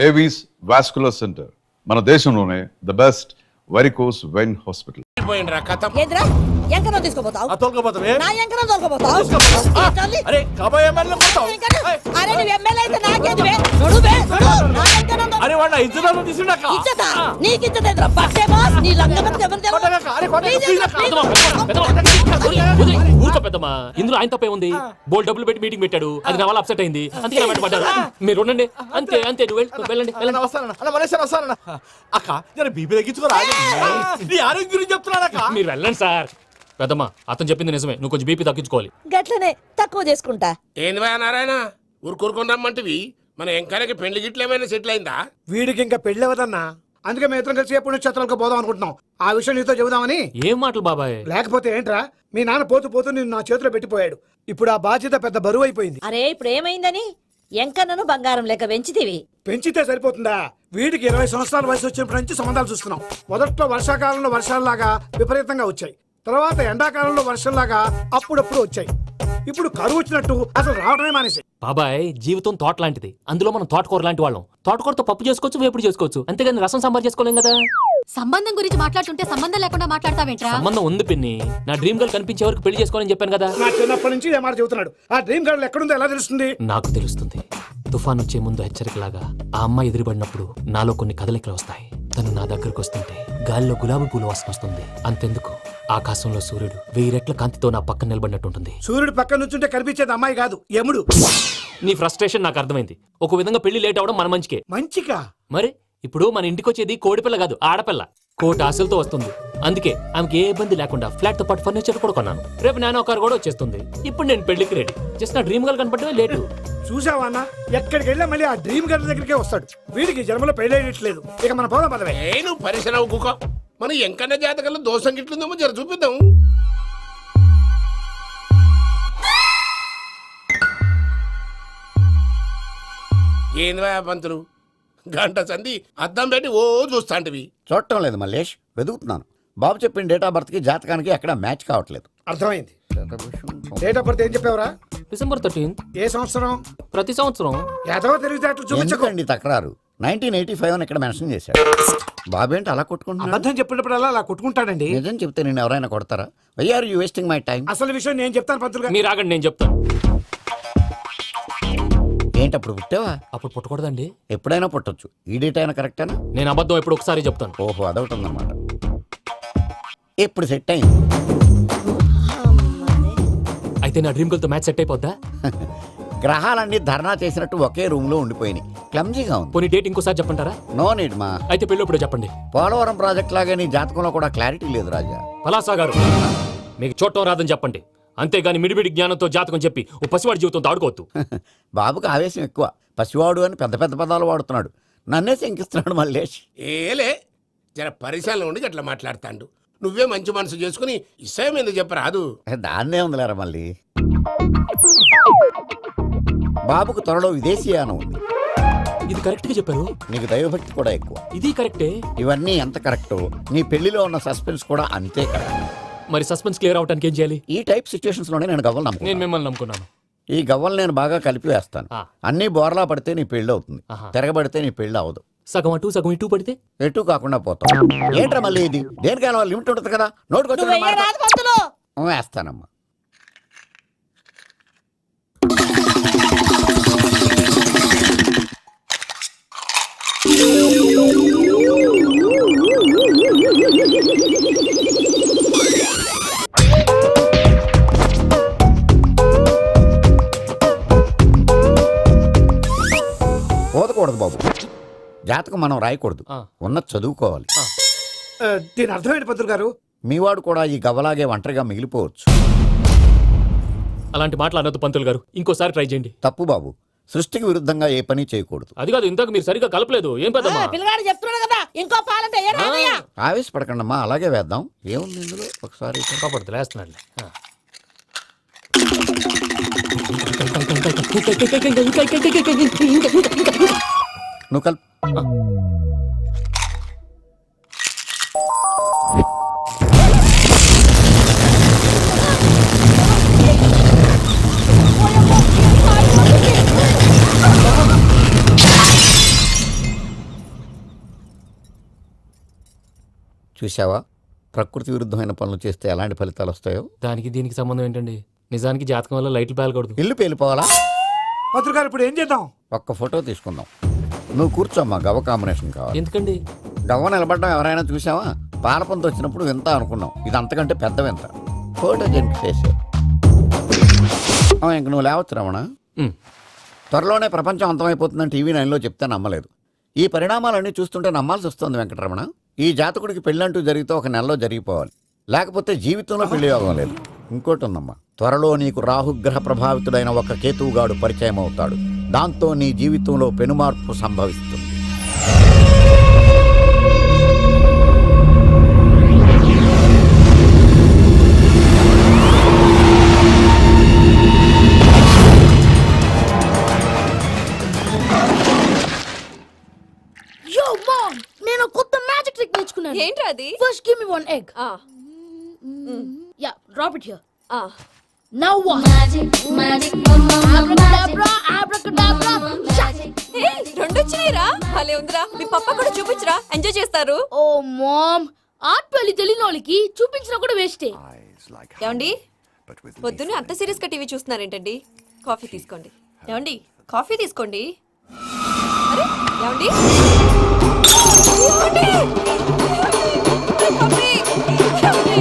Avis vascular centre మన దేశంలోనే the best varicose vein hospital. ఏంద్రా ఎంకరం తీసుకోపోతావు? తోలుకోపోతావే నా ఎంకరం తోలుకోపోతావు? అరే కాబోయే ఎమ్మెల్యే కొడతావు. అరే నువ్వు ఎమ్మెల్యే అయితే నాకేదివే? నడువే నడు. నా ఎంకరం అరే వాడు ఇజ్జత్ తీసుకున్నాక ఇచ్చతా నీకు ఇచ్చతేంద్రా పట్టే బాస్ నీ లంగమతి ఎవరు ఊరుకో పెద్దమ్మా, ఇందులో ఆయన తప్పే ఉంది. బోల్ డబ్బులు పెట్టి మీటింగ్ పెట్టాడు, అది నా వల్ల అప్సెట్ అయింది, అందుకే నా పడ్డారు. మీరు ఉండండి, అంతే అంతే, నువ్వు వెళ్ళండి వెళ్ళండి. వస్తానన్న అక్క నేను బీపీ తగ్గించుకోరా నీ ఆరోగ్యం గురించి చెప్తున్నాను అక్క. మీరు వెళ్ళండి సార్. పెద్దమ్మా అతను చెప్పింది నిజమే, నువ్వు కొంచెం బీపీ తగ్గించుకోవాలి. గట్లనే తక్కువ చేసుకుంటా. ఏంది భయ నారాయణ ఊరుకూరుకొని రమ్మంటివి? మన ఎంకరకి పెళ్లి గిట్లు ఏమైనా సెటిల్ అయిందా? వీడికి ఇంకా పెళ్లి అవ్వదన్నా, అందుకే మేము ఇద్దరం కలిసి పుణ్యక్షేత్రాలకు పోదాం అనుకుంటున్నాం. ఆ విషయం నీతో చెబుదామని. ఏం మాటలు బాబాయ్? లేకపోతే ఏంట్రా, మీ నాన్న పోతూ పోతూ నిన్ను నా చేతిలో పెట్టిపోయాడు. ఇప్పుడు ఆ బాధ్యత పెద్ద బరువు అయిపోయింది. అరే ఇప్పుడు ఏమైందని ఎంకన్నను బంగారం లెక్క పెంచితివి. పెంచితే సరిపోతుందా? వీడికి 20 సంవత్సరాల వయసు వచ్చినప్పటి నుంచి సంబంధాలు చూస్తున్నాం. మొదట్లో వర్షాకాలంలో వర్షాలలాగా విపరీతంగా వచ్చాయి, తర్వాత ఎండాకాలంలో వర్షంలాగా అప్పుడప్పుడు వచ్చాయి. ఇప్పుడు కరువు వచ్చినట్టు అసలు రావడమే మానేసి. బాబాయ్ జీవితం తోట లాంటిది, అందులో మనం తోటకూర లాంటి వాళ్ళం. తోటకూరతో పప్పు చేసుకోవచ్చు, వేపుడు చేసుకోవచ్చు, అంతేగాని రసం సాంబార్ చేసుకోలేం కదా. సంబంధం గురించి మాట్లాడుతుంటే సంబంధం లేకుండా మాట్లాడతావేంట్రా? సంబంధం ఉంది పిన్ని, నా డ్రీమ్ గర్ల్ కనిపించే వరకు పెళ్లి చేసుకోవాలని చెప్పాను కదా. నా చిన్నప్పటి నుంచి ఏ మాట చెబుతున్నాడు. ఆ డ్రీమ్ గర్ల్ ఎక్కడుందో ఎలా తెలుస్తుంది? నాకు తెలుస్తుంది. తుఫాన్ వచ్చే ముందు హెచ్చరికలాగా ఆ అమ్మాయి ఎదురుపడినప్పుడు నాలో కొన్ని కదలికలు వస్తాయి. తను నా దగ్గరకు వస్తుంటే గాలిలో గులాబీ పూలు వాసన వస్తుంది. అంతెందుకు, ఆకాశంలో సూర్యుడు 1000 రెట్ల కాంతితో నా పక్కన నిలబడినట్టు ఉంటుంది. సూర్యుడు పక్కన నుంచుంటే కనిపించేది అమ్మాయి కాదు, యముడు. నీ ఫ్రస్ట్రేషన్ నాకు అర్థమైంది. ఒక విధంగా పెళ్లి లేట్ అవడం మన మంచికే. మంచిగా? మరి ఇప్పుడు మన ఇంటికి వచ్చేది కోడిపిల్ల కాదు, ఆడపిల్ల. కోటి ఆశలతో వస్తుంది. అందుకే ఆమెకి ఏ ఇబ్బంది లేకుండా ఫ్లాట్ తో పాటు ఫర్నిచర్ కూడా కొన్నాను. రేపు నానో కారు కూడా వచ్చేస్తుంది. ఇప్పుడు నేను పెళ్లికి రెడీ. జస్ట్ నా డ్రీమ్ గర్ల్ కనపడమే లేటు. చూసావా అన్న, ఎక్కడికి వెళ్ళా మళ్ళీ ఆ డ్రీమ్ గర్ల్ దగ్గరికే వస్తాడు. వీడికి జన్మలో పెళ్ళేయట్లేదు. ఇక మన పోదాం పదవే. నువ్వు పరిశ్రమ కుక మన ఎంకన్న జాతకంలో దోషం గిట్లుందేమో జర చూపిద్దాం. ఏంది భయ పంతులు గంట సంధి అద్దం పెట్టి ఓ చూస్తాంటివి? చూడటం లేదు మల్లేష్, వెతుకుతున్నాను. బాబు చెప్పిన డేట్ ఆఫ్ బర్త్ కి జాతకానికి ఎక్కడ మ్యాచ్ కావట్లేదు. అర్థమైంది. డేట్ ఆఫ్ బర్త్ ఏం చెప్పావురా? డిసెంబర్ 13. ఏ సంవత్సరం? ప్రతి సంవత్సరం. ఏదో తెలివితేటలు చూపించకండి. ఎందుకండి తక్రారు? 1985 అని ఇక్కడ మెన్షన్ చేశాడు. బాబు ఏంటి అలా కొట్టుకుంటున్నాడు? అబద్ధం చెప్పినప్పుడు అలా కొట్టుకుంటాడండి. నిజం చెప్తే నేను ఎవరైనా కొడతారా? Why are you wasting my time? అసలు విషయం నేను చెప్తాను పంతులు గారు. మీరు ఆగండి, నేను చెప్తాను. ఏంటి అప్పుడు పుట్టావా? అప్పుడు పుట్టకూడదండి. ఎప్పుడైనా పుట్టొచ్చు. ఈ డేట్ అయినా కరెక్టేనా? నేను అబద్ధం ఎప్పుడు ఒకసారి చెప్తాను. ఓహో, అదొకటి ఉందన్నమాట. ఎప్పుడు సెట్ అయింది? అయితే నా డ్రీమ్ గర్ల్ తో మ్యాచ్ సెట్ అయిపోద్దా? గ్రహాలన్నీ ధర్నా చేసినట్టు ఒకే రూమ్ లో ఉండిపోయినాయి. క్లమ్జీగా ఉంది. పోనీ డేట్ ఇంకోసారి చెప్పంటారా? నో నీడ్ మా. అయితే పెళ్ళప్పుడు చెప్పండి. పోలవరం ప్రాజెక్ట్ లాగే నీ జాతకంలో కూడా క్లారిటీ లేదు రాజా. పలాసా గారు, మీకు చూడటం రాదని చెప్పండి, అంతేగాని మిడిమిడి జ్ఞానంతో జాతకం చెప్పి ఓ పసివాడి జీవితంతో ఆడుకోవద్దు. బాబుకి ఆవేశం ఎక్కువ. పసివాడు అని పెద్ద పెద్ద పదాలు వాడుతున్నాడు. నన్నే శంకిస్తున్నాడు మల్లేష్. ఏలే జర పరిశ్రమలో ఉండి అట్లా మాట్లాడతాండు. నువ్వే మంచి మనసు చేసుకుని ఇష్టం ఎందుకు చెప్పరాదు? దాన్నే ఉందిలేరా మళ్ళీ. బాబుకు త్వరలో విదేశీయానం ఉంది. ఇది కరెక్ట్ గా చెప్పారు. నీకు దైవభక్తి కూడా ఎక్కువ. ఇది కరెక్టే. ఇవన్నీ ఎంత కరెక్టో నీ పెళ్లిలో ఉన్న సస్పెన్స్ కూడా అంతే కరెక్ట్. మరి సస్పెన్స్ క్లియర్ అవడానికి ఏం చేయాలి? ఈ టైప్ సిచ్యువేషన్స్ లోనే నేను గవ్వలు నమ్ముకున్నాను. నేను మిమ్మల్ని నమ్ముకున్నాను. ఈ గవ్వలు నేను బాగా కలిపి వేస్తాను. అన్ని బోర్లా పడితే నీ పెళ్లి అవుతుంది, తిరగబడితే నీ పెళ్లి అవదు. సగం అటు సగం ఇటు పడితే ఎటు కాకుండా పోతాం. ఏంట్రా మళ్ళీ ఇది? దేనికైనా లిమిట్ ఉంటుంది కదా. నోటుకొచ్చి వేస్తానమ్మా. పోదకూడదు బాబు. జాతకం మనం రాయకూడదు, ఉన్నది చదువుకోవాలి. దీని అర్థమైంది పంతులు గారు. మీవాడు కూడా ఈ గవ్వలాగే ఒంటరిగా మిగిలిపోవచ్చు. అలాంటి మాటలు అనొద్దు పంతులు గారు, ఇంకోసారి ట్రై చేయండి. తప్పు బాబు. సృష్టికి విరుద్ధంగా ఏ పని చేయకూడదు. అది కాదు, ఇంతకు మీరు సరిగా కలపలేదు. ఏం పెద్దమ్మా? పిల్లగాడు చెప్తున్నాడు కదా, ఇంకో పాలంటే ఆవేశపడకండమ్మా, అలాగే వేద్దాం. ఏముంది ఇందులో? ఒకసారి కాపాడుతు లేస్తున్నాడు. నువ్వు కల్. చూసావా ప్రకృతి విరుద్ధమైన పనులు చేస్తే ఎలాంటి ఫలితాలు వస్తాయో. దానికి దీనికి సంబంధం ఏంటండి? నిజానికి జాతకం వల్ల లైట్లు పేలకూడదు. ఇల్లు పేలిపోవాలా? పంతులు గారు ఇప్పుడు ఏం చేద్దాం? ఒక్క ఫోటో తీసుకుందాం. నువ్వు కూర్చోమ్మా, గవ్వ కాంబినేషన్ కావాలి. ఎందుకండి? గవ్వ నిలబడడం ఎవరైనా చూసావా? పాలపంత వచ్చినప్పుడు వింత అనుకున్నాం, ఇది అంతకంటే పెద్ద వింత. Photogenic face. ఇంక నువ్వు లేవచ్చు రమణ. ఉమ్. త్వరలోనే ప్రపంచం అంతమైపోతుందని టీవీ 9లో చెప్తే నమ్మలేదు. ఈ పరిణామాలన్నీ చూస్తుంటే నమ్మాల్సి వస్తుంది వెంకటరమణ. ఈ జాతకుడికి పెళ్ళంటూ జరిగితే ఒక నెలలో జరిగిపోవాలి, లేకపోతే జీవితంలో పెళ్లి యోగం లేదు. ఇంకోటి ఉందమ్మా, త్వరలో నీకు రాహుగ్రహ ప్రభావితుడైన ఒక కేతువుగాడు పరిచయం అవుతాడు. దాంతో నీ జీవితంలో పెనుమార్పు సంభవిస్తుంది. యో మామ్, నేను కొత్త మ్యాజిక్ ట్రిక్ నేర్చుకున్నాను. ఏంట్రా అది? First give me one egg. ఆ, యా, డ్రాప్ ఇట్ హియర్. ఆ. Now what? అబ్రాకడాబ్రా, అబ్రాకడాబ్రా. ఏయ్, రెండు వచ్చినాయిరా. భలే ఉందిరా. మీ పప్ప కూడా చూపించరా, ఎంజాయ్ చేస్తారు. ఓ మామ్, ఆర్ట్ పెళ్లి తెలియని వాళ్ళకి చూపించినా కూడా వేస్టే. ఏమండి, పొద్దున్నే అంత సీరియస్ గా టీవీ చూస్తున్నారేంటండి? కాఫీ తీసుకోండి. ఏమండి, కాఫీ తీసుకోండి. అరే, ఏమండి? ఏమండి? కాఫీ! ఏమండి?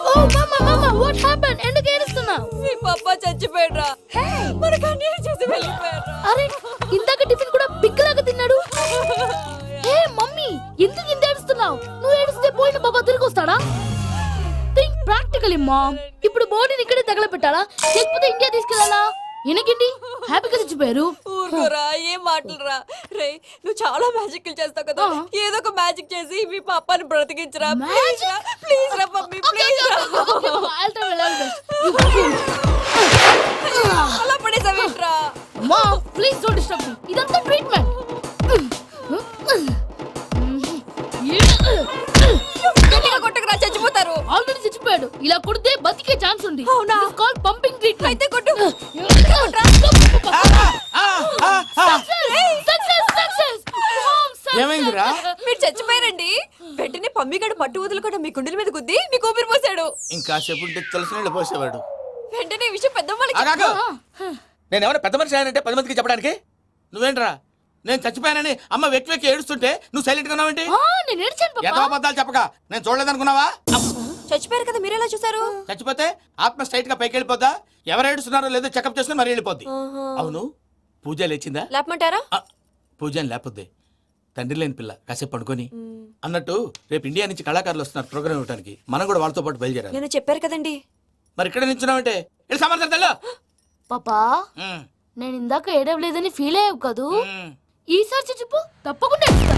ఓ మమ్మ మమ్మ, వాట్ హ్యాపెండ్? ఎందుకు ఏడుస్తున్నావు? మీ పప్ప చచ్చిపోయాడ్రా. మనకు అన్యాయం చేసి వెళ్ళిపోయాడ్రా. అరే, ఇందాక టిఫిన్ కూడా పిక్కలాగా తిన్నాడు. హే మమ్మీ, ఎందుకు ఇంత ఏడుస్తున్నావు? నువ్వు ఏడిస్తే పోయిన బాబా తిరిగి వస్తాడా? Think practically mom. ఇప్పుడు బాడీని ఇక్కడే తగలబెట్టాలా, లేకపోతే ఇండియా తీసుకెళ్ళాలా? ఎనకండి హ్యాపీగా చచ్చిపోయారు. ఊరుకోరా, ఏం మాటలురా. రే, నువ్వు చాలా మ్యాజిక్ చేస్తావు కదా, ఏదో ఒక మ్యాజిక్ చేసి మీ పాపాని బ్రతికించరా. ప్లీజ్ రా, ప్లీజ్ రా మమ్మీ, ప్లీజ్ రా. అలా పడేసావేంట్రా? మా ప్లీజ్ డోంట్ డిస్టర్బ్ మీ. ఇదంతా ట్రీట్మెంట్. గట్టిగా కొట్టకురా, చచ్చిపోతారు. ఆల్రెడీ చచ్చిపోయాడు. ఇలా కొడితే బతికే ఛాన్స్ ఉంది. అవునా? Call pumping treatment. అయితే కొట్టు. ఏమైందిరా? మీరు చచ్చిపోయారండి. వెంటనే పమ్మిగాడు పట్టు వదులుకుండా మీ గుండెల మీద గుద్ది మీకు ఊపిరి పోసాడు. ఇంకా సేపు ఉంటే తెలిసిన వాళ్ళు పోసేవాడు. వెంటనే ఈ విషయం పెద్ద వాళ్ళకి ఆగాగు. నేను ఎవరైనా పెద్ద మనిషి అయ్యానంటే 10 మందికి చెప్పడానికి? నువ్వేంట్రా, నేను చచ్చిపోయానని అమ్మ వెక్కి వెక్కి ఏడుస్తుంటే నువ్వు సైలెంట్ గా ఉన్నావేంటి? నేను ఏడ్చాను ఎంత పాపా. అబద్ధాలు చెప్పక నేను చూడలేదనుకున్నావా? చచ్చిపోయారు కదా, మీరెలా చూసారు? చచ్చిపోతే ఆత్మ స్ట్రైట్ గా పైకి వెళ్ళిపోద్దా? ఎవరు ఏడుస్తున్నారో లేదో చెకప్ చేసుకుని మరీ వెళ్ళిపోద్ది. అవును, పూజ లేచిందా? లేపమంటారా? పూజ అని లేకపోద్ది. తండ్రి లేని పిల్ల, కాసేపు పడుకొని. అన్నట్టు రేపు ఇండియా నుంచి కళాకారులు వస్తున్నారు ప్రోగ్రామ్ ఇవ్వడానికి. మనం కూడా వాళ్ళతో పాటు బయలుదేరాలి. నేను చెప్పారు కదండి. మరి ఇక్కడ నిల్చున్నావంటే వెళ్ళి సమాధానం. పాపా, నేను ఇందాక ఏడవలేదని ఫీల్ అయ్యావు కదూ? ఈసారి చచ్చిపో, తప్పకుండా ఏడుస్తా.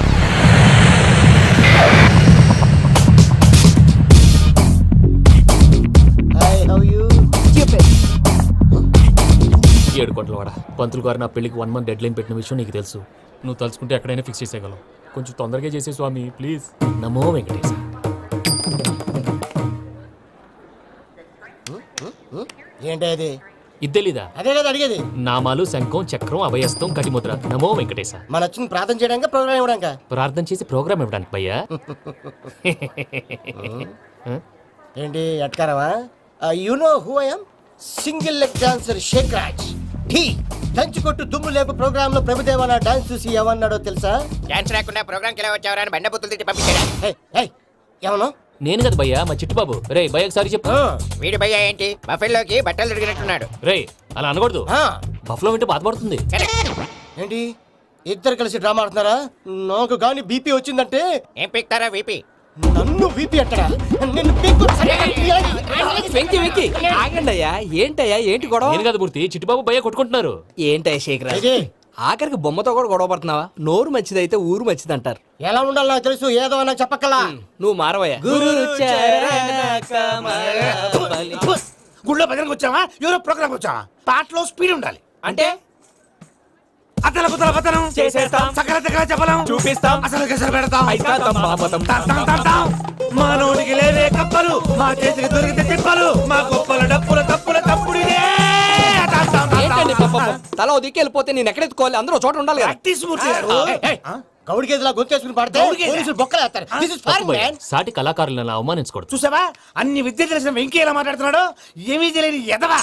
ఏడు కోట్ల వాడ పంతులు గారు నా పెళ్లికి 1 month డెడ్ లైన్ పెట్టిన విషయం నీకు తెలుసు. నువ్వు తలుచుకుంటే ఎక్కడైనా ఫిక్స్ చేసేయగలవు. కొంచెం తొందరగా చేసే స్వామి ప్లీజ్. నమో వెంకటేశ. ఏంటి అది? ఇద్దెలీదా? అదే కదా అడిగేది. నామాలు, శంఖం, చక్రం, అభయస్తం, కటిముద్ర. నమో వెంకటేశ. మన వచ్చింది ప్రార్థన చేయడానికి, ప్రోగ్రామ్ ఇవ్వడానికా? ప్రార్థన చేసి ప్రోగ్రామ్ ఇవ్వడానికి భయ్యా. ఏంటి ఎట్కారవా? You know who I am? Single leg dancer షేక్ రాజ్. టీ దంచుకొట్టు దుమ్ము లేపు ప్రోగ్రామ్ లో ప్రభుదేవ నా డాన్స్ చూసి ఏమన్నాడో తెలుసా? డాన్స్ రాకుండా ప్రోగ్రామ్ కి వచ్చావరా అని బండ బుద్ధులు తిట్టి పంపించాడు. ఏమను? నేను కదా భయ్యా, మా చిట్టుబాబు. రే భయ్య ఒకసారి చెప్పు. వీడి భయ్య ఏంటి బఫెల్లోకి బట్టలు తిరిగినట్టున్నాడు. రే అలా అనకూడదు, బఫ్లో వింటే బాధపడుతుంది. ఏంటి ఇద్దరు కలిసి డ్రామా ఆడుతున్నారా? నాకు గాని బీపీ వచ్చిందంటే ఏం పీక్తారా వీపీ? నన్ను బీపీ అట్టడా? నిన్ను పీక్కు. వెంకి వెంకి ఆగండి అయ్యా. ఏంటయ్యా, ఏంటి గొడవ? నేను కదా మూర్తి, చిట్టుబాబు భయ్య కొట్టుకుంటున్నారు. ఏంటయ్యా శేఖరా, ఇది ఆఖరికి బొమ్మతో కూడా గొడవ పడుతున్నావా? నోరు మంచిదైతే ఊరు మంచిది అంటారు. ఎలా ఉండాలి నాకు తెలుసు, ఏదో నాకు చెప్పక్కలా. నువ్వు మారవయ్యా. గుళ్ళో భజనకు వచ్చావా? ఎవరో ప్రోగ్రామ్ వచ్చావా? పాటలో స్పీడ్ ఉండాలి. అంటే అతల కుతల పతనం చేసేస్తాం, సకల దగ్గర చెప్పలేం, చూపిస్తాం, అసలు గసలు పెడతాం, అయితాం, బాపతం. తాం. మా నోటికి లేవే కప్పలు, మా చేతికి దొరికితే తిప్పలు, మా గొప్పల డప్పుల తప్పుల తప్పుడిదే. ఏంటండి పాపం. తల ఓ దిక్కు వెళ్ళిపోతే నేను ఎక్కడెత్తుకోవాలి? అందరూ ఒక చోట ఉండాలి కదా. ప్రాక్టీస్ మూర్తి గారు గౌడి గేదెలా గొంతేసుకుని పాడితే పోలీసులు బొక్కలు వేస్తారు. This is foreign, man. సాటి కళాకారులను అలా అవమానించకూడదు. చూసావా అన్ని విద్య తెలిసిన వెంకీ ఎలా మాట్లాడుతున్నాడు? ఏమీ తెలియని ఎదవా.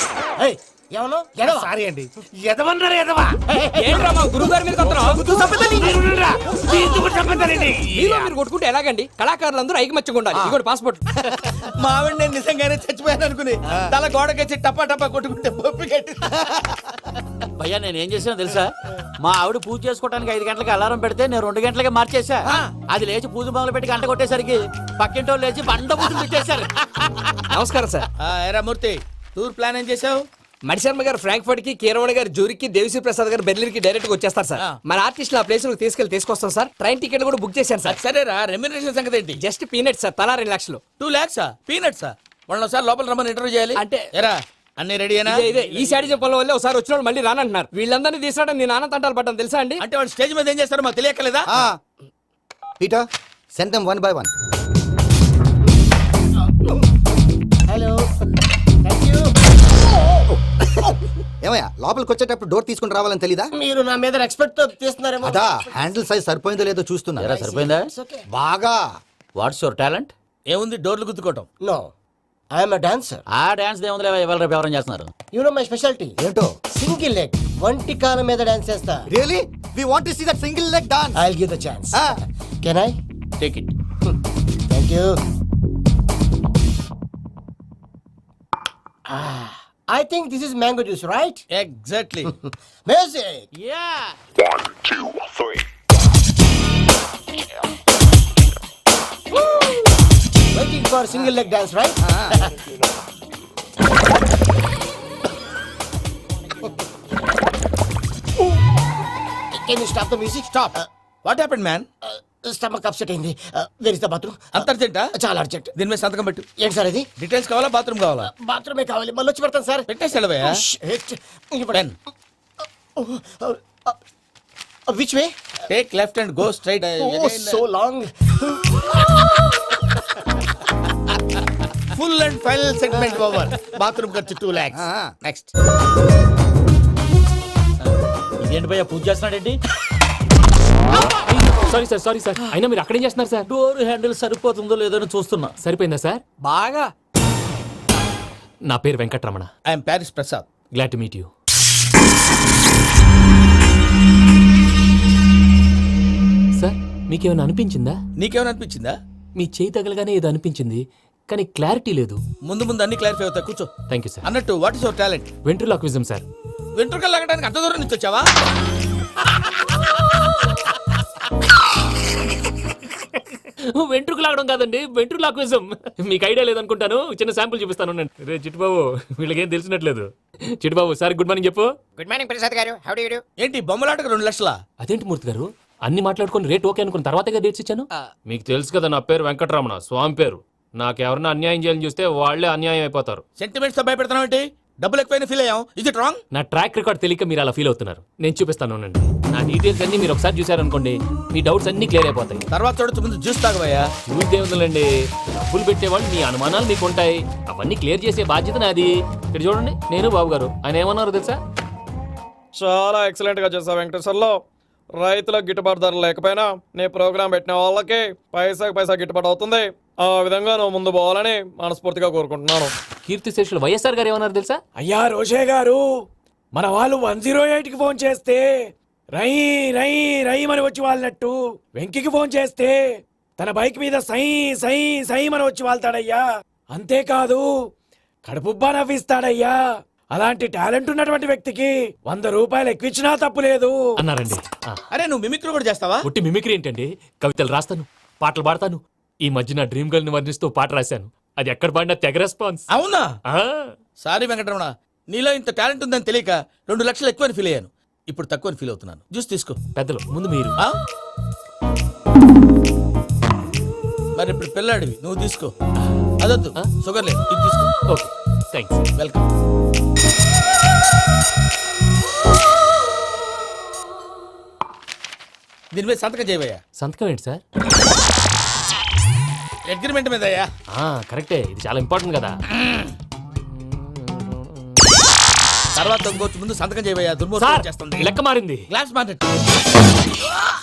ఏయ్, ఏమను? ఎడవ. సారీ అండి, ఎదవన్నారు ఎదవా. ఏంట్రా మా గురువు గారి మీద కొడుతున్నావు? మీరుండురా. ఎందుకు చంపుతారండి? మీలో మీరు కొట్టుకుంటే ఎలాగండి? కళాకారులందరూ ఐకమత్యంగా ఉండాలి. ఇదిగోటి పాస్పోర్ట్. మా ఆవిడ నేను నిజంగానే చచ్చిపోయాను అనుకుని తల గోడకొచ్చి టపా టపా కొట్టుకుంటే పప్పు కట్టి. భయ్యా నేను ఏం చేసానో తెలుసా? మా ఆవిడ పూజ చేసుకోవడానికి 5 గంటలకి అలారం పెడితే నేను 2 గంటలకి మార్చేసా. అది లేచి పూజ మొదలు పెట్టి గంట కొట్టేసరికి పక్కింటి వాళ్ళు లేచి బండ పూజలు పెట్టేశారు. నమస్కారం సార్. ఏరా మూర్తి, టూర్ ప్లాన్ ఏం చేసావు? మణిశర్మ గారు ఫ్రాంక్ఫర్ట్ కి, కీరవాణి గారు జూరికి, దేవిశ్రీ ప్రసాద్ గారు బెర్లిన్ కి డైరెక్ట్ గా వచ్చేస్తారు సార్. మన ఆర్టిస్ట్ ఆ ప్లేస్ తీసుకొస్తాం సార్. ట్రైన్ టికెట్ కూడా బుక్ చేశాను సార్. సరేరా, రెమ్యూనరేషన్ సంగతి ఏంటి? జస్ట్ పీనట్ సార్, తలా 2 లక్షలు. 2 lakhs పీనట్సా? వాళ్ళని ఒకసారి లోపల రమ్మని ఇంటర్వ్యూ చేయాలి. అంటే ఎరా అన్ని రెడీనా? ఇదే ఈ శాడిజం పనుల వల్లే ఒకసారి వచ్చిన మళ్ళీ రానంటున్నారు. వీళ్ళందరినీ తీసుకురావడం నేను ఆనంద తంటాలు పడ్డాను తెలుసా అండి. అంటే వాళ్ళు స్టేజ్ మీద ఏం చేస్తారో మాకు తెలియక్కలేదా? Peter, send them one by one. Hello, thank you. ఏమయ్యా లోపలికి వచ్చేటప్పుడు డోర్ తీసుకుని రావాలని తెలీదా? మీరు నా మీద ఎక్స్పెక్ట్ తో తీస్తున్నారేమో. అదా హ్యాండిల్ సైజ్ సరిపోయిందో లేదో చూస్తున్నా. సరిపోయిందా? బాగా. What's your talent? ఏముంది, డోర్లు గుద్దుకోవటం. No, I'm a dancer. ఆ డాన్స్ దేవుందిలే, ఇవాళ రేపు ఎవరైనా చేస్తున్నారు. You know my speciality. ఏంటో? సింగిల్ లెగ్, వంటి కాలం మీద డాన్స్ చేస్తా. Really? We want to see that single leg dance. I will give the chance. Can I take it. Thank you. I think this is mango juice, right? Exactly. Music. Yeah. Waiting for single leg dance, right? Can you stop the music? Stop. What happened man? Stomach upset అయింది. Where is the bathroom? అంత అర్జెంటా? చాలా urgent. దీని మీద సంతకం పెట్టు. ఏంటి sir ఇది? Details కావాలా, బాత్రూమ్ కావాలా? బాత్రూమే కావాలి, మళ్ళీ వచ్చి పెడతాను సార్. పెట్టేసాడవయ్యా. Pen. Which way? Take left and go straight. So long. Full and final segment over. Bathroom ఖర్చు 2 lakhs. నెక్స్ట్. ఇదేంటి భయ్యా పూజ చేస్తున్నాడేంటి? Sorry sir. అయినా మీరు అక్కడేం చేస్తున్నారు సార్? డోర్ హ్యాండిల్ సరిపోతుందో లేదో అని చూస్తున్నా. సరిపోయిందా సార్? బాగా. నా పేరు Venkataramana. I'm Paris Prasad. Glad to meet you. Sir మీకేమైనా అనిపించిందా? నీకేమైనా అనిపించిందా? మీ చేయి తగలగానే ఏదో అనిపించింది, కానీ క్లారిటీ లేదు. ముందు ముందు అన్ని క్లారిఫై అవుతాయి, కూర్చో. Thank you sir. అన్నట్టు what is your talent? Ventriloquism sir. వెంట్రుకలు లాగడానికి అంత దూరం నుంచి వచ్చావా? వెంట్రుకు లాగడం కాదండి, వెంట్రులాక్విజం. మీకు ఐడియా లేదనుకుంటాను, చిన్న శాంపుల్ చూపిస్తాను. రే చిట్టుబాబు, వీళ్ళకేం తెలిసినట్లేదు. చిట్టుబాబు సార్ గుడ్ మార్నింగ్ చెప్పు. Good morning Prasad garu. How do you do? ఏంటి బొమ్మలాటకు 2 లక్షలా? అదేంటి మూర్తి గారు, అన్ని మాట్లాడుకుని రేట్ ఓకే అనుకున్న తర్వాతగా డేట్స్ ఇచ్చాను. మీకు తెలుసు కదా నా పేరు వెంకటరమణ, స్వామి పేరు. నాకెవరన్నా అన్యాయం చేయాలని చూస్తే వాళ్ళే అన్యాయం అయిపోతారు. సెంటిమెంట్స్ తో భయపెడతావు ఏంటి? డబ్బులు ఎక్కువైనా ఫీల్ అయ్యాం. Is it wrong? నా ట్రాక్ రికార్డ్ తెలియక మీరు అలా ఫీల్ అవుతున్నారు. నేను చూపిస్తాను ఉండండి. నా డీటెయిల్స్ అన్ని మీరు ఒకసారి చూసారనుకోండి, మీ డౌట్స్ అన్ని క్లియర్ అయిపోతాయి. తర్వాత చూడొచ్చు, ముందు జ్యూస్ తాగవయ్యా. చూస్తే ఉందండి, డబ్బులు పెట్టేవాళ్ళు మీ అనుమానాలు మీకు ఉంటాయి, అవన్నీ క్లియర్ చేసే బాధ్యత నాది. ఇక్కడ చూడండి, నేను బాబు గారు. ఆయన ఏమన్నారు తెలుసా? చాలా ఎక్సలెంట్ గా చేసావు వెంకటేశ్వర్లో. రైతులకు గిట్టుబాటు ధర లేకపోయినా నీ ప్రోగ్రాం పెట్టిన వాళ్ళకి పైసాకి పైసా గిట్టుబాటు అవుతుంది. ఆ విధంగా నువ్వు ముందు పోవాలని మనస్ఫూర్తిగా కోరుకుంటున్నాను. కీర్తి శేషులు వైఎస్ఆర్ గారు ఏమన్నారు తెలుసా? అయ్యా రోషే గారు, మన వాళ్ళు 108కి ఫోన్ చేస్తే రై రై రై అని వచ్చి వాళ్ళనట్టు, వెంకికి ఫోన్ చేస్తే తన బైక్ మీద సై సై సై అని వచ్చి వాళ్తాడయ్యా. అంతేకాదు కడుపుబ్బా నవ్విస్తాడయ్యా. అలాంటి టాలెంట్ ఉన్నటువంటి వ్యక్తికి 100 రూపాయలు ఎక్కువిచ్చినా తప్పు లేదు అన్నారండి. అరే నువ్వు మిమిక్రీ కూడా చేస్తావా? పుట్టి మిమిక్రీ ఏంటండి, కవితలు రాస్తాను, పాటలు పాడతాను. ఈ మధ్య నా డ్రీమ్ గర్ల్ ని వర్ణిస్తూ పాట రాశాను, అది ఎక్కడ పాడినా తెగ రెస్పాన్స్. అవునా? సారీ వెంకటరమణ, నీలో ఇంత టాలెంట్ ఉందని తెలియక 2 లక్షలు ఎక్కువని ఫీల్ అయ్యాను. ఇప్పుడు తక్కువని ఫీల్ అవుతున్నాను. జ్యూస్ తీసుకో. పెద్దలు ముందు మీరు. మరి ఇప్పుడు పిల్లాడివి, నువ్వు తీసుకో. అదొద్దు, షుగర్ లేదు, ఇది తీసుకో. Okay thanks. వెల్కమ్. దీని మీద సంతకం చేయవయ్యా. సంతకం ఏంటి సార్? అగ్రిమెంట్ మీద అయ్యా. కరెక్టే, ఇది చాలా ఇంపార్టెంట్ కదా. తర్వాత ఇంకొచ్చి ముందు సంతకం చేయబోయా దుర్మోహం చేస్తుంది లెక్క మారింది. గ్లాస్ మార్కెట్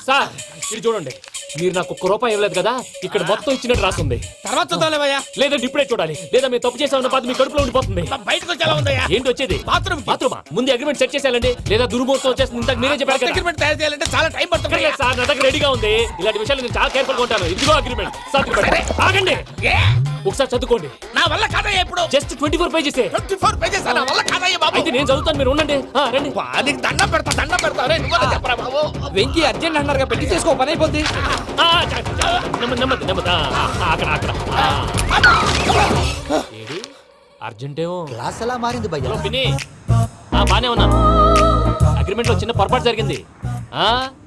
సార్ ఇది చూడండి, మీరు నాకు ₹1 ఇవ్వలేదు కదా, ఇక్కడ మొత్తం ఇచ్చినట్టు రాస్తుంది. తర్వాత చూద్దాంలేవయ్యా. లేదంటే ఇప్పుడే చూడాలి, లేదా మీరు తప్పు చేసామన్న బాధ మీ కడుపులో ఉండిపోతుంది. బయటకు వచ్చి ఎలా ఉందయ్యా? ఏంటి వచ్చేది? బాత్రూమ్ బాత్రూమా? ముందు అగ్రిమెంట్ సెట్ చేసేయాలండి, లేదా దుర్మూర్తం వచ్చేస్తుంది. ఇంతకు మీరే చెప్పారు కదా. అగ్రిమెంట్ తయారు చేయాలంటే చాలా టైం పడుతుంది. అక్కర్లేదు సార్, నా దగ్గర రెడీగా ఉంది. ఇలాంటి విషయాలు నేను చాలా కేర్ఫుల్ గా ఉంటాను. ఇదిగో అగ్రిమెంట్. ఆగండి, ఒకసారి చదువుకోండి. నా వల్ల కాదయ్యా ఇప్పుడు. Just 24 pages. 24 పేజెస్ నా వల్ల కాదయ్యా బాబు. అయితే నేను చదువుతాను, మీరు ఉండండి. రండి. నీకు దండం పెడతా రే, నువ్వు చెప్పరా బాబు. వెంకీ అర్జెంట్ అన్నారుగా, పెట్టి చేసుకో, పని అయిపోద్ది. నెమ్మది నెమ్మది. అక్కడ అక్కడ. ఏడి అర్జెంటేమో. క్లాస్ ఎలా మారింది భయ్యా? హలో పిన్ని, బానే ఉన్నాను. అగ్రిమెంట్ లో చిన్న పొరపాటు జరిగింది.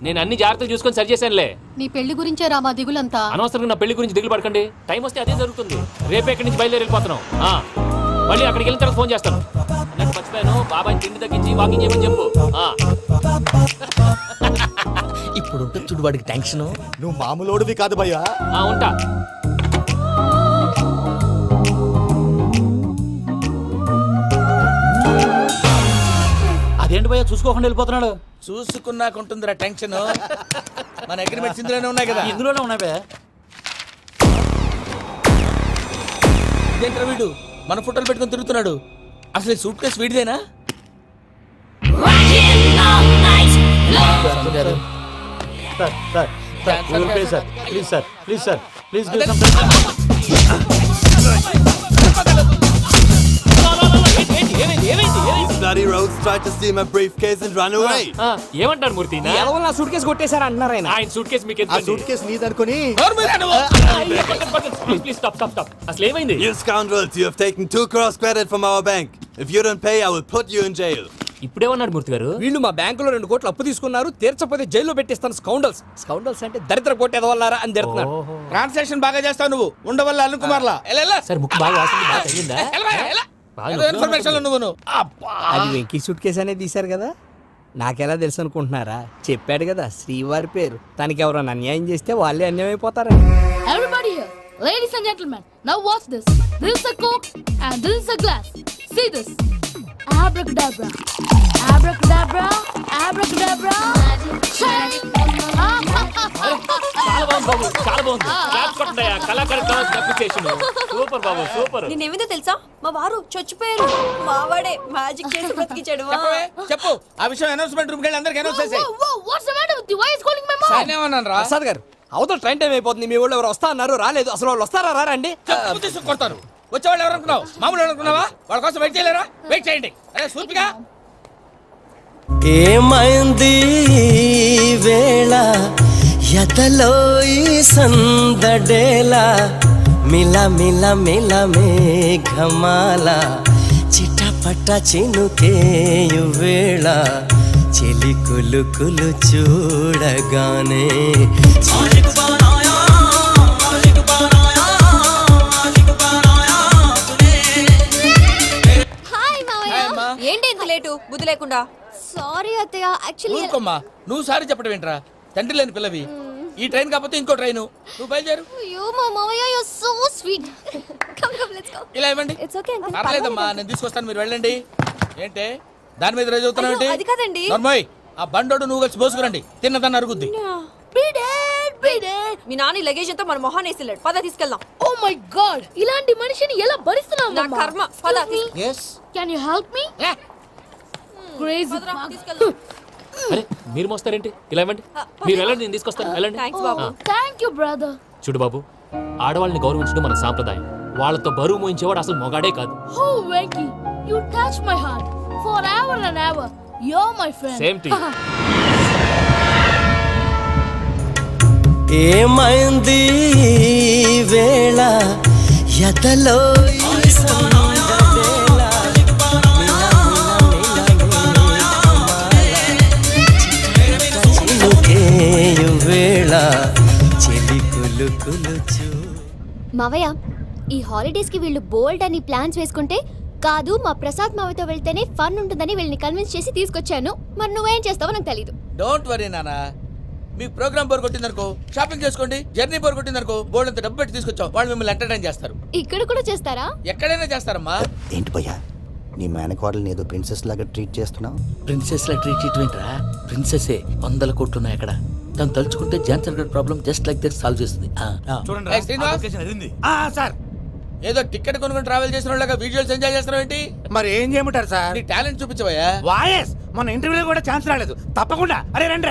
నేను అన్ని జాగ్రత్తలు చూసుకొని సరి చేశానులే. నీ పెళ్లి గురించే రా మా దిగులంతా. అనవసరంగా నా పెళ్లి గురించి దిగులు పడకండి. టైం వస్తే అదే జరుగుతుంది. రేపే ఇక్కడి నుంచి బయలుదేరి వెళ్ళిపోతున్నాం. మళ్ళీ అక్కడికి వెళ్ళిన తర్వాత ఫోన్ చేస్తాను. నాకు మర్చిపోయాను, బాబాయ్ తిండి తగ్గించి వాకింగ్ చేయమని చెప్పు. ఇప్పుడు ఉంటుంది చూడు వాడికి టెన్షన్. నువ్వు మామూలోడివి కాదు భయ్యా. ఉంటా. అదేంటి భయ్యా చూసుకోకుండా వెళ్ళిపోతున్నాడు? చూసుకున్నాక ఉంటుందిరా టెన్షన్. మన అగ్రిమెంట్స్ ఇందులోనే ఉన్నాయి కదా. ఇందులోనే ఉన్నాయి భయ్యా. ఇదేంట్రా వీడు మన ఫోటోలు పెట్టుకొని తిరుగుతున్నాడు? అసలు ఈ సూట్ కేసు వీడిదేనా? ఏమంటారు మూర్తి? ఎవరు నా సూట్ కేసు కొట్టేశారు అంటున్నారు ఆయన. ఆయన సూట్ కేసు మీకు సూట్ కేసు నీదనుకుని ప్లీజ్ స్టాప్ స్టాప్ స్టాప్. అసలు ఏమైంది? You scoundrels, you have taken 2 crores credit from our bank. If you don't pay, I will put you in jail. ఇప్పుడేమన్నాడు మూర్తి గారు? వీళ్ళు మా బ్యాంకులో 2 కోట్లు అప్పు తీసుకున్నారు, తీర్చకపోతే జైల్లో పెట్టిస్తాను. స్కౌండల్స్. స్కౌండల్స్ అంటే దరిద్ర కొట్టేదవల్లారా అని తిడుతున్నారు. ట్రాన్సాక్షన్ బాగా చేస్తావు నువ్వు. ఉండవల్ల అల్లు కుమార్లా. సార్ ముక్కు బాగా వాసింది, బాగా తగ్గిందా? ఇన్ఫర్మేషన్ నువ్వు. అది వెంకీ సూట్ కేసు అనేది తీశారు కదా, నాకెలా తెలుసు అనుకుంటున్నారా? చెప్పాడు కదా శ్రీవారి పేరు. తనకి ఎవరైనా అన్యాయం చేస్తే వాళ్ళే అన్యాయం అయిపోతారని. Everybody here, ladies and gentlemen, now watch this. This is a coke and this is a glass. See this. Abracadabra. Abracadabra. Abracadabra. Shake. చాలా బాగుంది బాబు, చాలా బాగుంది. క్లాప్స్ కొట్టండి. కళాకారు అప్రిసియేషన్. సూపర్ బాబు, సూపర్. నేనేమిందో తెలుసా, మా వారు చచ్చిపోయారు. మావాడే మ్యాజిక్ చేసి బ్రతికించాడు. చెప్పు ఆ విషయం. అనౌన్స్మెంట్ రూమ్ కెళ్ళి అందరికి అనౌన్స్ చేసేయ్. Whoa, what's the matter with you? Why is calling my mom? ఏమన్నాను రా? ప్రసాద్ గారు, అవతల ట్రైన్ టైం అయిపోతుంది. మీ వాళ్ళు ఎవరు వస్తా అన్నారు, రాలేదు. అసలు వాళ్ళు వస్తారా రారా అండి? కొడతారు. వచ్చేవాళ్ళు ఎవరు అనుకున్నావు? మామూలు అనుకున్నావా? వాళ్ళ కోసం వెయిట్ చేయలేరా? వెయిట్ చేయండి. అరే సూపిగా. ఏమైంది వేళ ఎదలో ఈ సందడేలా మిల మిల మిల మేఘమాల చిటపట చినుకేయు వేళ చెలి కులు కులు చూడగానే హాయ్ మావయ్య. ఏంటి ఇంత లేటు? బుద్ధి లేకుండా. సారీ అత్తయ్య, యాక్చువల్లీ ఊరుకోమ్మా. నువ్వు సారీ చెప్పడం ఏంట్రా? తండ్రి లేని పిల్లవి. ఈ ట్రైన్ కాకపోతే ఇంకో ట్రైన్. నువ్వు బయలుదేరు. అయ్యో మా మావయ్య, you are so sweet. Come come let's go. ఇలా ఇవ్వండి. It's okay uncle. పర్లేదమ్మా, నేను తీసుకొస్తాను, మీరు వెళ్ళండి. ఏంటే దాని మీద రోజు అవుతున్నావు ఏంటి? అది కాదండి. నర్మోయ్, ఆ బండోడు నువ్వు కలిసి పోసుకురండి. తిన్నదాన్ని అరుగుద్ది. మీ నాని లగేజ్ అంతా మన మొహాన్ని వేసిల్లాడు. పద తీసుకెళ్దాం. Oh my god, ఇలాంటి మనిషిని ఎలా భరిస్తున్నావు? నా కర్మ. పద yes. Can you help me? Crazy. తీసుకెళ్దాం. అరే మీరు మోస్తారేంటి? ఇలా ఇవ్వండి. మీరు వెళ్ళండి, నేను తీసుకొస్తాను. వెళ్ళండి. Thanks Babu. Thank you, brother. చూడు బాబు, ఆడవాళ్ళని గౌరవించడం మన సాంప్రదాయం. వాళ్ళతో బరువు మోయించేవాడు అసలు మొగాడే కాదు. Oh, Venky, you touch my heart forever and ever. You're my friend. Same tea. ఏమైంది వేళ ఎదలో ఈ సందడేలా చినుకేయు వేళ చెలి కులు కులు చూ. మావయ్య, ఈ హాలిడేస్ కి వీళ్ళు బోల్డ్ అని ప్లాన్స్ వేసుకుంటే కాదు మా ప్రసాద్ మావయ్యతో వెళ్తేనే ఫన్ ఉంటుందని వీళ్ళని కన్విన్స్ చేసి తీసుకొచ్చాను. మరి నువ్వేం చేస్తావో నాకు తెలీదు. డోంట్ వరీ నానా. మీ ప్రోగ్రామ్ బోర్ కొట్టిందనుకో షాపింగ్ చేసుకోండి. జర్నీ బోర్ కొట్టిందనుకో బోర్డు అంత డబ్బు పెట్టి తీసుకొచ్చాం. వాళ్ళు మిమ్మల్ని ఎంటర్టైన్ చేస్తారు. ఇక్కడ కూడా చేస్తారా? ఎక్కడైనా చేస్తారమ్మా. ఏంటి భయ్యా నీ మేనకోడల్ని ఏదో ప్రిన్సెస్ లాగా ట్రీట్ చేస్తున్నావు. ప్రిన్సెస్ లా ట్రీట్ చేయటమేంట్రా? ప్రిన్సెసే 100 కోట్లు ఉన్నాయి అక్కడ. తను తలుచుకుంటే జాన్సన్ గడ్ problem just like that solve చేస్తుంది. సార్ ఏదో టికెట్ కొనుక్కొని ట్రావెల్ చేసిన వాళ్ళగా వీడియోస్ ఎంజాయ్ చేస్తున్నావు ఏంటి? మరి ఏం చేయమంటారు సార్? నీ టాలెంట్ చూపించవయ్యా. వాయస్ మన ఇంటర్వ్యూలో కూడా ఛాన్స్ రాలేదు. తప్పకుండా అరే రండి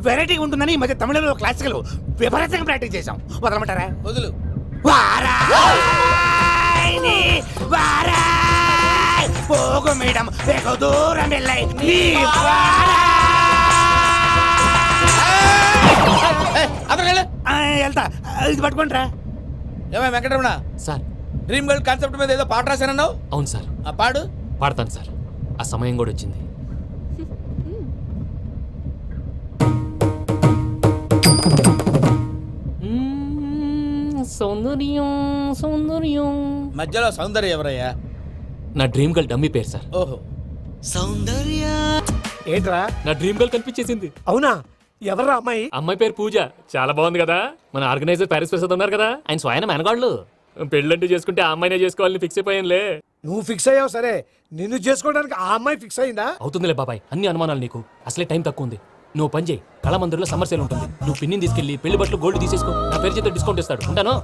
వెరైటీగా ఉంటుందని ఈ మధ్య తమిళంలో క్లాసికల్ విపరీతంగా ప్రాక్టీస్ చేసాం. వదలమంటారా? వదులు. వారాయని వారాయ్ పోగు మేడం వెగు దూరం వెళ్ళై నీ వెళ్తా ఇది పట్టుకుంటారా? ఏమై Venkataramana, sir dream girl concept మీద ఏదో పాట రాశానన్నావు. అవును సార్, ఆ పాడు. పాడతాను సార్. ఆ సమయం కూడా వచ్చింది. సౌందర్యం సౌందర్యం. మధ్యలో సౌందర్య ఎవరయ్యా? నా డ్రీమ్ గర్ల్ డమ్మీ పేరు సార్. ఓహో, ఏంట్రా? నా డ్రీమ్ గర్ల్ కనిపించేసింది. అవునా? ఎవర్రా అమ్మాయి? అమ్మాయి పేరు పూజ. చాలా బాగుంది కదా. మన ఆర్గనైజర్ ప్యారిస్ ప్రసాద్ ఉన్నారు కదా, ఆయన స్వయం మెనగాళ్ళు. పెళ్ళంటూ చేసుకుంటే ఆ అమ్మాయినే చేసుకోవాలని ఫిక్స్ అయిపోయానులే. నువ్వు ఫిక్స్ అయ్యావు సరే, నిన్ను చేసుకోవడానికి ఆ అమ్మాయి ఫిక్స్ అయిందా? అవుతుందిలే బాబాయ్, అన్ని అనుమానాలు నీకు. అసలే టైం తక్కువ ఉంది. నువ్వు పని చేయి, కళామందిర్లో సమ్మర్ సేల్ ఉంటుంది. నువ్వు పిన్నిని తీసుకెళ్లి పెళ్లి బట్టలు గోల్డ్ తీసేసుకో. నా పేరు చేత డిస్కౌంట్ ఇస్తాడు. ఉంటాను.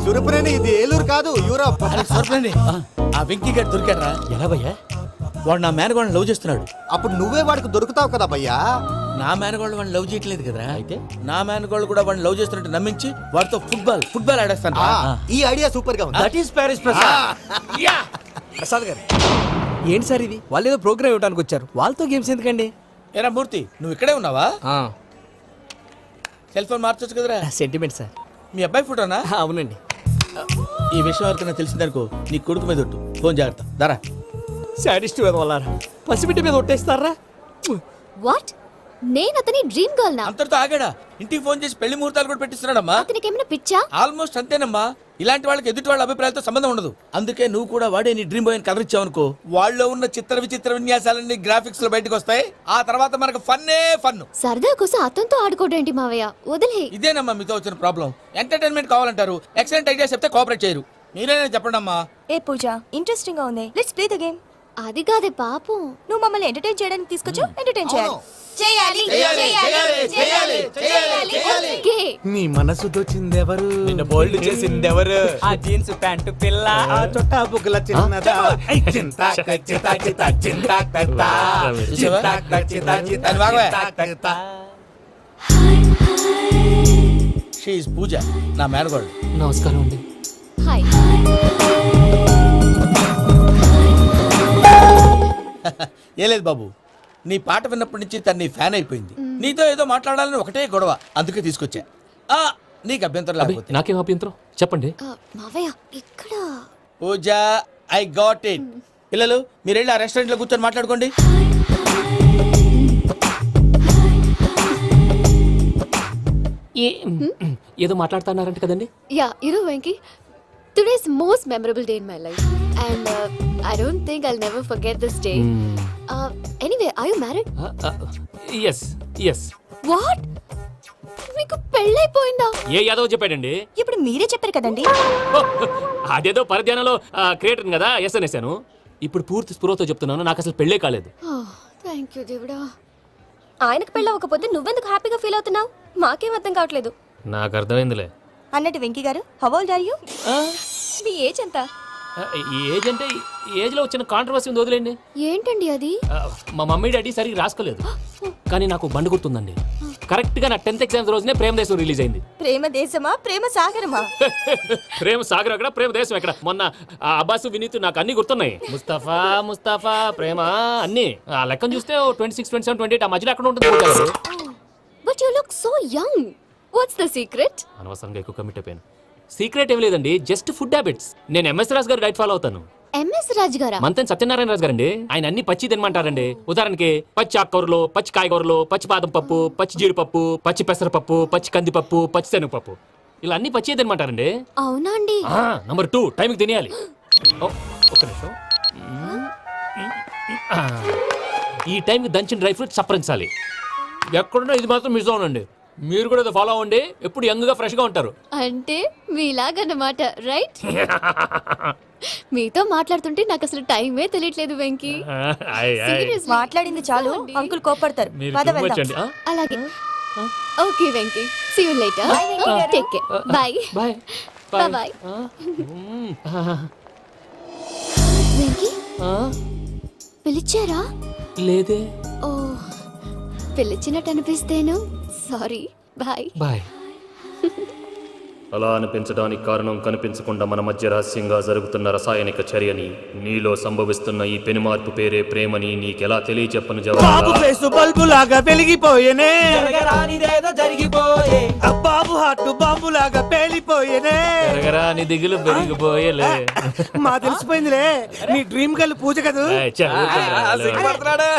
సురపురేని ఇది ఏలూరు కాదు యూరోప్. ఆ వెంకీ గడ్ దొరికాడరా? ఎలా భయ్యా? వాడు నా మేనగోళ్ళని లవ్ చేస్తున్నాడు. అప్పుడు నువ్వే వాడికి దొరుకుతావు కదా భయ్యా. నా మేనగోళ్ళు వాడిని లవ్ చేయట్లేదు కదరా. అయితే నా మేనగోళ్ళు కూడా వాడిని లవ్ చేస్తున్నట్టు నమ్మించి వాడితో ఫుట్బాల్ ఆడేస్తాను. ఈ ఐడియా సూపర్ గా ఉంది. That is Paris Prasad. Prasad గారు ఏంటి సార్ ఇది? వాళ్ళు ఏదో ప్రోగ్రామ్ ఇవ్వడానికి వచ్చారు, వాళ్ళతో గేమ్స్ ఎందుకండి? ఏరా మూర్తి, నువ్వు ఇక్కడే ఉన్నావా? సెల్ ఫోన్ మార్చొచ్చు కదరా. Sentiment sir. మీ అబ్బాయి ఫోటోనా? అవునండి. ఈ విషయం ఎవరికైనా తెలిసిందనుకో నీ కొడుకు మీద ఒట్టు. ఫోన్ జాగ్రత్త. దారా. సాడిస్ట్ మీద వాళ్ళారా? పసిబిడ్డ మీద ఒట్టేస్తారా? వాట్? నేను అతని డ్రీమ్ గర్ల్ నా? అంతటితో ఆగాడా? ఇంటికి ఫోన్ చేసి పెళ్లి ముహూర్తాలు కూడా పెట్టిస్తున్నాడమ్మా. అతనికి ఏమైనా పిచ్చా? ఆల్మోస్ట్ అంతేనమ్మా. ఇలాంటి వాళ్ళకి ఎదుటి వాళ్ళ అభిప్రాయాలతో సంబంధం ఉండదు. అందుకే నువ్వు కూడా వాడే నీ డ్రీమ్ బాయ్ అని కవర్ ఇచ్చావనుకో, వాళ్ళలో ఉన్న చిత్ర విచిత్ర విన్యాసాలన్నీ గ్రాఫిక్స్ లో బయటకు వస్తాయి. ఆ తర్వాత మనకు ఫన్నే ఫన్. సరదా కోసం అతనితో ఆడుకోవడం మావయ్య, వదిలే. ఇదేనమ్మా మీతో వచ్చిన ప్రాబ్లం. ఎంటర్టైన్మెంట్ కావాలంటారు, ఎక్సలెంట్ ఐడియా చెప్తే కోఆపరేట్ చేయరు. మీరేనా చెప్పండి అమ్మా. ఏ పూజ, ఇంట్రెస్టింగ్ గా ఉంది, లెట్స్ ప్లే ద గేమ్. అది కాదే పాపం, నువ్వు మమ్మల్ని ఎంటర్టైన్ చేయడానికి తీసుకొచ్చు, ఎంటర్టైన్ చేయాలి. Okay. నీ మనసు దోచిందెవరు? నిన్న బోల్డ్ చేసిందెవరు? ఆ జీన్స్ ప్యాంటు పిల్ల, ఆ చొట్టా బుగ్గల చిన్నదా. షీ ఇస్ పూజ, నా మేనగోడు. నమస్కారం అండి. హాయ్. ఏ లేదు బాబు, నీ పాట విన్నప్పటి నుంచి తను నీ ఫ్యాన్ అయిపోయింది. నీతో ఏదో మాట్లాడాలని ఒకటే గొడవ, అందుకే తీసుకొచ్చా. నీకు అభ్యంతరం లేకపోతే. నాకేం అభ్యంతరం చెప్పండి. మావయ్య ఇక్కడ. పూజ, ఐ గాట్ ఇట్. పిల్లలు మీరు వెళ్ళి ఆ రెస్టారెంట్ లో కూర్చొని మాట్లాడుకోండి. ఏదో మాట్లాడుతున్నారంట కదండి. Yeah, Venky, today's most memorable day in my life, and I don't think I'll never forget this day. Anyway, are you married? Yes yes. What? మీకు పెళ్ళైపోయిందా? ఏ యాదవ్ చెప్పాడండి? ఇప్పుడు మీరే చెప్పారు కదండి. అదేదో పరధ్యానంలో క్రియేటర్ కదా ఎస్ అనేసాను. ఇప్పుడు పూర్తి స్పృహతో చెప్తున్నాను, నాకు అసలు పెళ్ళే కాలేదు. థ్యాంక్ యూ దేవుడా. ఆయనకు పెళ్ళవకపోతే నువ్వెందుకు హ్యాపీగా ఫీల్ అవుతున్నావు? మాకేం అర్థం కావట్లేదు. నాకు అర్థమైందిలే. అన్నట్టు వెంకీ గారు, హౌ ఓల్డ్ ఆర్ యు? మీ ఏజ్ ఎంత? ఏజ్ అంటే ఏజ్ లో వచ్చిన కాంట్రవర్సీ ఉంది, వదిలేండి. ఏంటండి అది? మా మమ్మీ డాడీ సరిగ్గా రాసుకోలేదు, కానీ నాకు బండి గుర్తుందండి. కరెక్ట్ గా నా 10th ఎగ్జామ్స్ రోజునే ప్రేమ దేశం రిలీజ్ అయింది. ప్రేమ దేశమా, ప్రేమ సాగరమా? ప్రేమ సాగర్ ఎక్కడ, ప్రేమ దేశం ఎక్కడ? మొన్న అబ్బాసు వినీత్ నాకు అన్ని గుర్తున్నాయి. ముస్తఫా ప్రేమ అన్ని ఆ లెక్కను చూస్తే 26, 27, 28 ఆ మధ్యలో ఎక్కడ ఉంటుంది. But you look so young. What's the secret? అనవసరంగా ఎక్కువ కమిట్ అయిపోయాను. సీక్రెట్ ఏం లేదండి, జస్ట్ ఫుడ్ హ్యాబిట్స్. నేను ఎంఎస్ రాజు గారు డైట్ ఫాలో అవుతాను. ఎంఎస్ రాజు గారా? మంతెన్ సత్యనారాయణ రాజు గారండి. ఆయన అన్ని పచ్చి తినమంటారండి. ఉదాహరణకి పచ్చి ఆకుకూరలు, పచ్చి కాయగూరలు, పచ్చి బాదం పప్పు, పచ్చి జీడిపప్పు, పచ్చి పెసరపప్పు, పచ్చి కందిపప్పు, పచ్చి శనగపప్పు, ఇలా అన్ని పచ్చి తినమంటారండి. అవునా అండి? నంబర్ 2, టైంకి తినేయాలి. ఒక్క నిమిషం. ఈ టైంకి దంచిన డ్రై ఫ్రూట్స్ సప్పరించాలి. ఎక్కడున్నా ఇది మాత్రం మిస్ అవునండి. మీరు కూడా ఏదో ఫాలో అవ్వండి, ఎప్పుడు యంగ్ గా ఫ్రెష్ గా ఉంటారు. అంటే మీలాగన్నమాట రైట్? మీతో మాట్లాడుతుంటే నాకు అసలు టైమే తెలియట్లేదు వెంకీ. Seriously. మాట్లాడింది చాలు, అంకుల్ కోపడతారు. మీరు పద too much వెళ్దాం. అండి. అలాగే okay Venky, see you later. Take care. Bye bye bye. Venky పిలిచారా? లేదే. ఓ పిలిచినట్టు అనిపిస్తేను సారీ. Bye bye. అలా అనిపించడానికి కారణం కనిపించకుండా మన మధ్య రహస్యంగా జరుగుతున్న రసాయనిక చర్యని, నీలో సంభవిస్తున్న ఈ పెనుమార్పు పేరే ప్రేమని నీకెలా తెలియచెప్పను జవాబు. బల్బు లాగా వెలిగిపోయేనే, జరిగిపోయే బాబు హార్ట్ బాంబు లాగా పేలిపోయేనే. పెరగరా నీ దిగులు పెరిగిపోయేలే. మా తెలిసిపోయిందిలే, నీ డ్రీమ్ గర్ల్ పూజ కదూ. ఏయ్, చల్, ఊరుకోరా.